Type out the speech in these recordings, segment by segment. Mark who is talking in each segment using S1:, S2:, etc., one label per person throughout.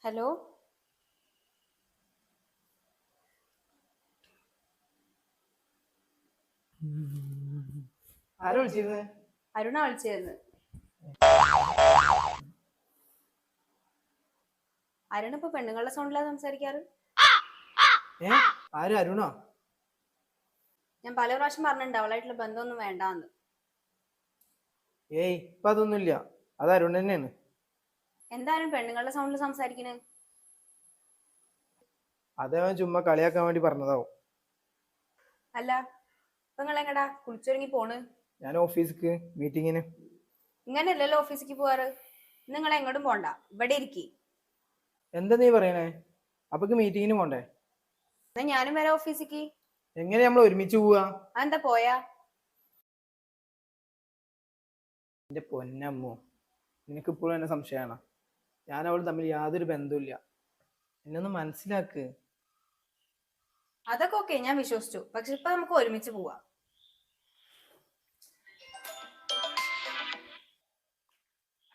S1: Hello.
S2: ആരാ വിളിച്ചിരുന്നത്?
S1: അരുണ വിളിച്ചായിരുന്നു. അരുൺ ഇപ്പൊ പെണ്ണുങ്ങളുടെ സൗണ്ടിലാ സംസാരിക്കാറ്.
S2: ആര് അരുണോ?
S1: ഞാൻ പല പ്രാവശ്യം പറഞ്ഞിട്ടുണ്ട് അവളായിട്ടുള്ള ബന്ധമൊന്നും വേണ്ടാന്ന്.
S2: ഇപ്പൊ അതൊന്നുമില്ല. അത് അരുൺ തന്നെയാണ്.
S1: എന്തായാലും പെണ്ണുങ്ങളുടെ സൗണ്ടിൽ സംസാരിക്കണേ.
S2: അതവൻ ചുമ്മാ കളിയാക്കാൻ വേണ്ടി പറഞ്ഞതാവും.
S1: അല്ല, ഇപ്പൊ നിങ്ങൾ എങ്ങടാ കുളിച്ചൊരുങ്ങി പോണ്?
S2: ഞാൻ ഓഫീസിക്ക് മീറ്റിങ്ങിന്.
S1: ഇങ്ങനെയല്ലല്ലോ ഓഫീസിക്ക് പോവാറ്. നിങ്ങൾ എങ്ങോട്ടും പോണ്ട, ഇവിടെ ഇരിക്കി.
S2: എന്താ നീ പറയണേ? അപ്പൊക്ക് മീറ്റിങ്ങിന് പോണ്ടേ?
S1: എന്നാ ഞാനും വരാം ഓഫീസിക്ക്.
S2: എങ്ങനെ നമ്മൾ ഒരുമിച്ച് പോവാ?
S1: അതെന്താ പോയാ?
S2: എന്റെ പൊന്നമ്മോ, നിനക്ക് ഇപ്പോഴും എന്നെ സംശയമാണ്. ഞാൻ അവൾ തമ്മിൽ യാതൊരു ബന്ധവുമില്ല. എന്നൊന്ന് മനസ്സിലാക്ക്.
S1: അതൊക്കെ ഓക്കെ, ഞാൻ വിശ്വസിച്ചു. പക്ഷെ ഇപ്പൊ നമുക്ക് ഒരുമിച്ച് പോവാ.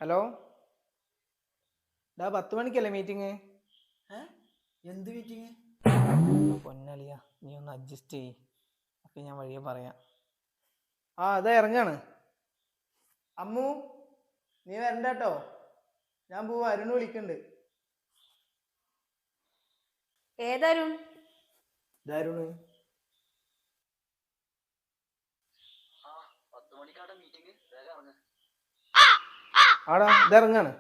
S2: ഹലോ, 10 മണിക്കല്ലേ മീറ്റിംഗ്?
S3: എന്ത് മീറ്റിംഗ്?
S2: പൊന്നളിയ, നീ ഒന്ന് അഡ്ജസ്റ്റ് ചെയ്യ്. അപ്പൊ ഞാൻ വഴിയെ പറയാം. അതാ ഇറങ്ങാണ്. അമ്മു, നീ വരണ്ട കേട്ടോ. ഞാൻ പോവാ. അരുണ് വിളിക്കണ്ട്.
S1: ഏതരുൺ?
S2: ഇതാരുണ്? ആടാ, ഇതറങ്ങാണ്.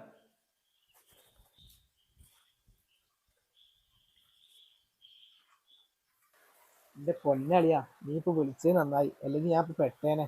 S2: എന്റെ പൊന്നളിയാ, നീ ഇപ്പൊ വിളിച്ചത് നന്നായി, അല്ലെങ്കിൽ ഞാൻ ഇപ്പൊ പെട്ടേനെ.